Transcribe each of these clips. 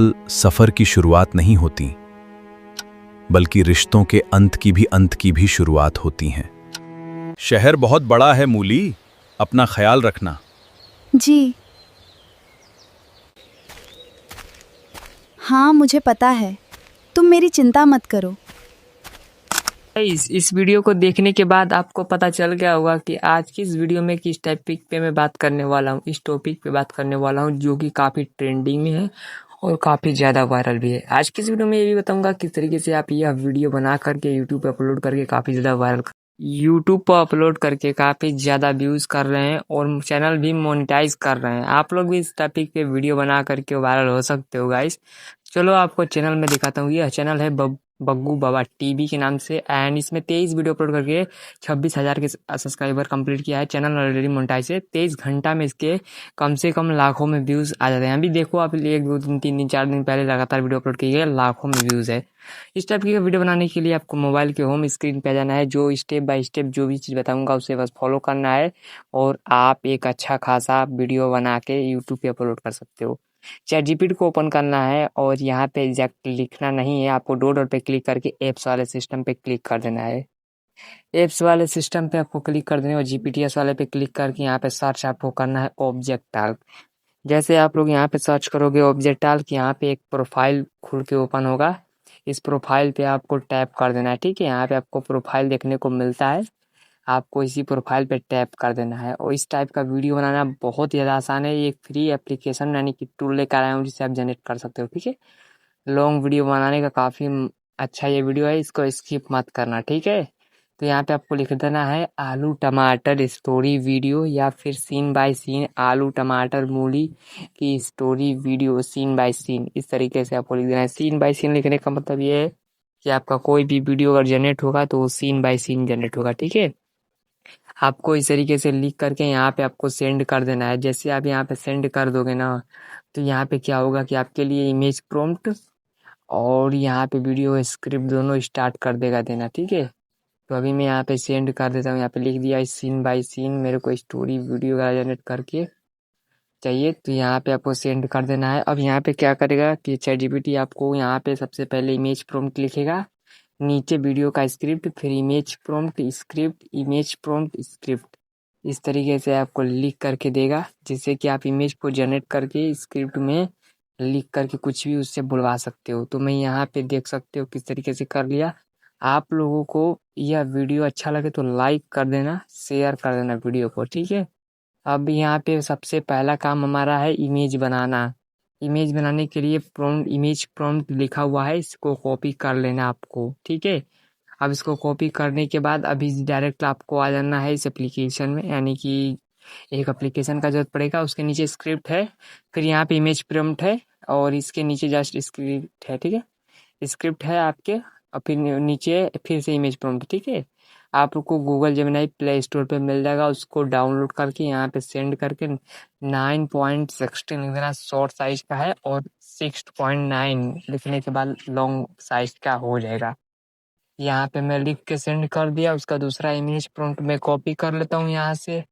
सफर की शुरुआत नहीं होती, बल्कि रिश्तों के अंत की भी शुरुआत होती हैं। शहर बहुत बड़ा है मूली, अपना ख्याल रखना। जी हाँ, मुझे पता है। तुम मेरी चिंता मत करो। इस वीडियो को देखने के बाद आपको पता चल गया होगा कि आज की इस वीडियो में किस टॉपिक पे मैं बात करने वाला हूँ। इस टॉपिक पे बात करने वाला हूँ जो कि काफ़ी ट्रेंडिंग में है और काफ़ी ज़्यादा वायरल भी है। आज की इस वीडियो में ये भी बताऊंगा किस तरीके से आप यह वीडियो बना करके यूट्यूब पे अपलोड करके काफ़ी ज़्यादा व्यूज़ कर रहे हैं और चैनल भी मोनेटाइज कर रहे हैं। आप लोग भी इस टॉपिक पे वीडियो बना करके वायरल हो सकते हो गाइस। चलो आपको चैनल में दिखाता हूँ। यह चैनल है बग्गू बाबा टीवी के नाम से एंड इसमें 23 वीडियो अपलोड करके 26,000 के सब्सक्राइबर कंप्लीट किया है। चैनल ऑलरेडी मोनेटाइज है। 23 घंटा में इसके कम से कम लाखों में व्यूज़ आ जाते हैं। अभी देखो आप 1 2 3 3 दिन 4 दिन पहले लगातार वीडियो अपलोड किए गए, लाखों में व्यूज़ है। इस टाइप की वीडियो बनाने के लिए आपको मोबाइल के होम स्क्रीन पे जाना है। जो स्टेप बाय स्टेप जो भी चीज़ बताऊंगा उसे बस फॉलो करना है और आप एक अच्छा खासा वीडियो बना के यूट्यूब पे अपलोड कर सकते हो। चैट जीपीटी को ओपन करना है और यहाँ पे एग्जैक्ट लिखना नहीं है, आपको दो डॉट पे क्लिक करके एप्स वाले सिस्टम पे क्लिक कर देना है। एप्स वाले सिस्टम पे आपको क्लिक कर देना है और जीपीटीएस वाले पे क्लिक करके यहाँ पे सर्च आपको करना है ऑब्जेक्ट टाल्क। जैसे आप लोग यहाँ पे सर्च करोगे ऑब्जेक्ट टाल्क, यहाँ पे एक प्रोफाइल खुल के ओपन होगा। इस प्रोफाइल पे आपको टैप कर देना है। ठीक है, यहाँ पे आपको प्रोफाइल देखने को मिलता है, आपको इसी प्रोफाइल पे टैप कर देना है। और इस टाइप का वीडियो बनाना बहुत ही ज़्यादा आसान है। ये एक फ्री एप्लीकेशन यानी कि टूल लेकर आया हूँ जिससे आप जनरेट कर सकते हो। ठीक है, लॉन्ग वीडियो बनाने का काफ़ी अच्छा ये वीडियो है, इसको स्किप मत करना। ठीक है, तो यहाँ पे आपको लिख देना है आलू टमाटर स्टोरी वीडियो या फिर सीन बाय सीन आलू टमाटर मूली की story video scene by scene. इस तरीके से आपको लिख देना है। सीन बाय सीन लिखने का मतलब ये है कि आपका कोई भी वीडियो अगर जनरेट होगा तो वो सीन बाय सीन जनरेट होगा। ठीक है, आपको इस तरीके से लिख करके यहाँ पे आपको सेंड कर देना है। जैसे आप यहाँ पे सेंड कर दोगे ना, तो यहाँ पे क्या होगा कि आपके लिए इमेज प्रॉम्प्ट और यहाँ पे वीडियो स्क्रिप्ट दोनों स्टार्ट कर देगा देना। ठीक है, तो अभी मैं यहाँ पे सेंड कर देता हूँ। यहाँ पे लिख दिया सीन बाय सीन, मेरे को स्टोरी वीडियो वगैरह जनरेट करके चाहिए, तो यहाँ पे आपको सेंड कर देना है। अब यहाँ पे क्या करेगा कि चैट जीपीटी आपको यहाँ पे सबसे पहले इमेज प्रॉम्प्ट लिखेगा, नीचे वीडियो का स्क्रिप्ट, फिर image prompt script, image prompt script. इस तरीके से आपको लिख करके देगा, जिससे कि आप इमेज को जनरेट करके स्क्रिप्ट में लिख करके कुछ भी उससे बुलवा सकते हो। तो मैं यहाँ पे देख सकते हो किस तरीके से कर लिया। आप लोगों को यह वीडियो अच्छा लगे तो लाइक कर देना, शेयर कर देना वीडियो को। ठीक है, अब यहाँ पे सबसे पहला काम हमारा है इमेज बनाना। इमेज बनाने के लिए इमेज प्रॉम्प्ट लिखा हुआ है, इसको कॉपी कर लेना आपको। ठीक है, अब इसको कॉपी करने के बाद अभी डायरेक्ट आपको आ जाना है इस एप्लीकेशन में, यानी कि एक एप्लीकेशन का जरूरत पड़ेगा, उसके नीचे स्क्रिप्ट है, फिर यहाँ पे इमेज प्रॉम्प्ट है और इसके नीचे जस्ट स्क्रिप्ट है। ठीक है, स्क्रिप्ट है आपके और फिर नीचे फिर से इमेज प्रॉम्प्ट। ठीक है, आपको गूगल जेमिनी प्ले स्टोर पे मिल जाएगा, उसको डाउनलोड करके यहाँ पे सेंड करके 9.16 लिख देना, शॉर्ट साइज का है, और 6.9 लिखने के बाद लॉन्ग साइज का हो जाएगा। यहाँ पे मैं लिख के सेंड कर दिया। उसका दूसरा इमेज प्रॉम्प्ट मैं कॉपी कर लेता हूँ यहाँ से।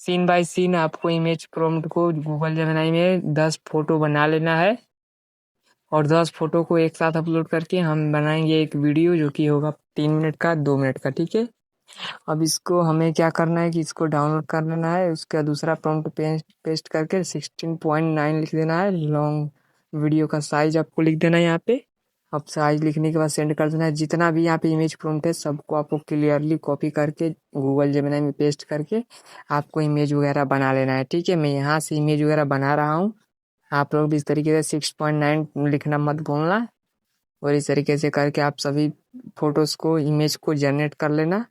सीन बाय सीन आपको इमेज प्रॉम्प्ट को गूगल जेमिनी में 10 फोटो बना लेना है और 10 फोटो को एक साथ अपलोड करके हम बनाएंगे एक वीडियो जो कि होगा 3 मिनट का 2 मिनट का। ठीक है, अब इसको हमें क्या करना है कि इसको डाउनलोड कर लेना है। उसका दूसरा प्रॉम्प्ट पेस्ट करके 16.9 लिख देना है। लॉन्ग वीडियो का साइज आपको लिख देना है यहाँ पे। अब साइज लिखने के बाद सेंड कर देना है। जितना भी यहाँ पे इमेज प्रॉम्प्ट है सबको आपको क्लियरली कॉपी करके गूगल जेमिनी में पेस्ट करके आपको इमेज वगैरह बना लेना है। ठीक है, मैं यहाँ से इमेज वगैरह बना रहा हूँ, आप लोग भी इस तरीके से 6.9 लिखना मत भूलना। और इस तरीके से करके आप सभी फोटोज़ को इमेज को जनरेट कर लेना।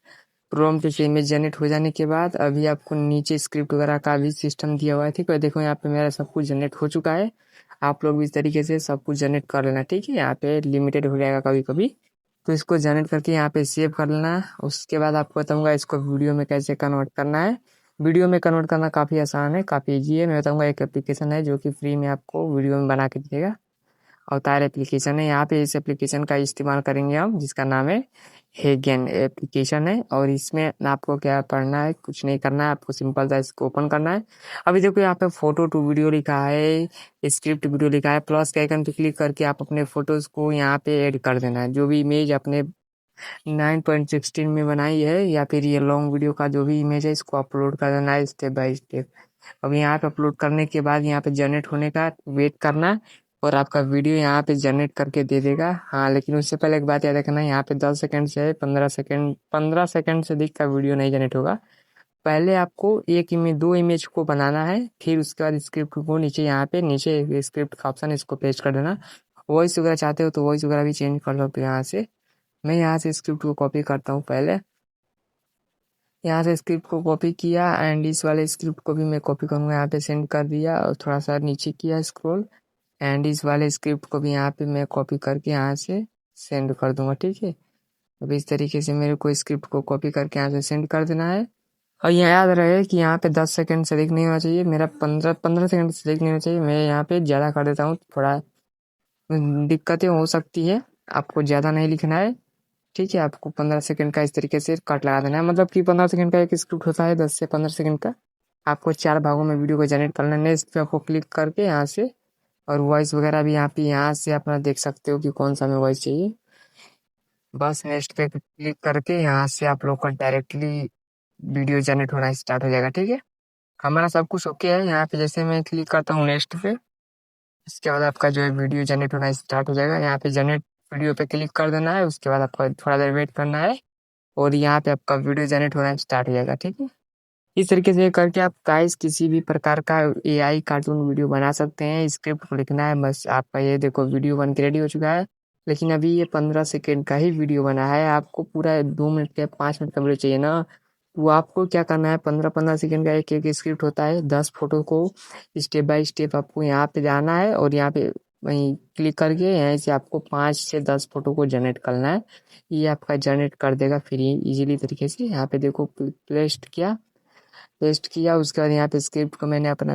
प्रॉम्प्ट से इमेज जनरेट हो जाने के बाद अभी आपको नीचे स्क्रिप्ट वगैरह का भी सिस्टम दिया हुआ है। ठीक है, देखो यहाँ पे मेरा सब कुछ जनरेट हो चुका है। आप लोग भी इस तरीके से सब कुछ जनरेट कर लेना। ठीक है, यहाँ पे लिमिटेड हो जाएगा कभी कभी, तो इसको जनरेट करके यहाँ पे सेव कर लेना। उसके बाद आपको बताऊँगा इसको वीडियो में कैसे कन्वर्ट करना है। वीडियो में कन्वर्ट करना काफ़ी आसान है, काफ़ी ईजी है। मैं बताऊँगा एक एप्लीकेशन है जो कि फ्री में आपको वीडियो में बना के देगा। अवतार एप्लीकेशन है, यहाँ पे इस एप्लीकेशन का इस्तेमाल करेंगे हम, जिसका नाम है हेगन एप्लीकेशन है और इसमें आपको क्या पढ़ना है, कुछ नहीं करना है, आपको सिंपल सा इसको ओपन करना है। अभी देखो यहाँ पे फोटो टू वीडियो लिखा है, स्क्रिप्ट वीडियो लिखा है, प्लस के आइकन पे क्लिक करके आप अपने फोटोज को यहाँ पे ऐड कर देना है। जो भी इमेज अपने 9.16 में बनाई है या फिर ये लॉन्ग वीडियो का जो भी इमेज है इसको अपलोड कर देना है स्टेप बाय स्टेप। अब यहाँ पे अपलोड करने के बाद यहाँ पे जनरेट होने का वेट करना है और आपका वीडियो यहाँ पे जनरेट करके दे देगा। हाँ, लेकिन उससे पहले एक बात याद रखना, यहाँ पे 10 सेकंड से 15 सेकंड से अधिक का वीडियो नहीं जनरेट होगा। पहले आपको एक इमेज 2 इमेज को बनाना है, फिर उसके बाद स्क्रिप्ट को नीचे यहाँ पे नीचे स्क्रिप्ट का ऑप्शन है, इसको पेस्ट कर देना। वॉइस वगैरह चाहते हो तो वॉइस वगैरह भी चेंज कर सकते हो यहाँ से। मैं यहाँ से स्क्रिप्ट को कॉपी करता हूँ। पहले यहाँ से स्क्रिप्ट को कॉपी किया एंड इस वाले स्क्रिप्ट को भी मैं कॉपी करूँगा, यहाँ पे सेंड कर दिया और थोड़ा सा नीचे किया स्क्रॉल एंड इस वाले स्क्रिप्ट को भी यहाँ पे मैं कॉपी करके यहाँ से सेंड कर दूंगा। ठीक है, अब इस तरीके से मेरे को स्क्रिप्ट को कॉपी करके यहाँ से सेंड कर देना है। और यहाँ याद रहे कि यहाँ पे 10 सेकंड से अधिक नहीं होना चाहिए, मेरा 15 सेकंड से अधिक नहीं होना चाहिए। मैं यहाँ पे ज़्यादा कर देता हूँ, थोड़ा दिक्कतें हो सकती है, आपको ज़्यादा नहीं लिखना है। ठीक है, आपको 15 सेकंड का इस तरीके से कट लगा देना है, मतलब कि 15 सेकंड का एक स्क्रिप्ट होता है, 10 से 15 सेकंड का। आपको 4 भागों में वीडियो को जनरेट करना है। नेक्स्ट पे आपको क्लिक करके यहाँ से और वॉइस वगैरह भी यहाँ से अपना देख सकते हो कि कौन सा हमें वॉइस चाहिए। बस नेक्स्ट पे क्लिक करके यहाँ से आप लोग का डायरेक्टली वीडियो जनरेट होना स्टार्ट हो जाएगा। ठीक है, हमारा सब कुछ ओके है। यहाँ पे जैसे मैं क्लिक करता हूँ नेक्स्ट पे, इसके बाद आपका जो है वीडियो जनरेट होना स्टार्ट हो जाएगा। यहाँ पे जनरेट वीडियो पे क्लिक कर देना है, उसके बाद आपको थोड़ा देर वेट करना है और यहाँ पे आपका वीडियो जनरेट होना स्टार्ट हो जाएगा। ठीक है, इस तरीके से करके आप गाइस किसी भी प्रकार का एआई कार्टून वीडियो बना सकते हैं। स्क्रिप्ट को लिखना है बस आपका। ये देखो वीडियो बन के रेडी हो चुका है, लेकिन अभी ये 15 सेकेंड का ही वीडियो बना है। आपको पूरा 2 मिनट या 5 मिनट का वीडियो चाहिए ना, तो आपको क्या करना है, 15-15 सेकेंड का एक एक स्क्रिप्ट होता है। 10 फोटो को स्टेप बाय स्टेप आपको यहाँ पे जाना है और यहाँ पे वहीं क्लिक करके यहाँ से आपको 5 से 10 फोटो को जनरेट करना है। ये आपका जनरेट कर देगा फिर इजीली तरीके से। यहाँ पे देखो पेस्ट किया, उसके बाद यहाँ पे स्क्रिप्ट को मैंने अपना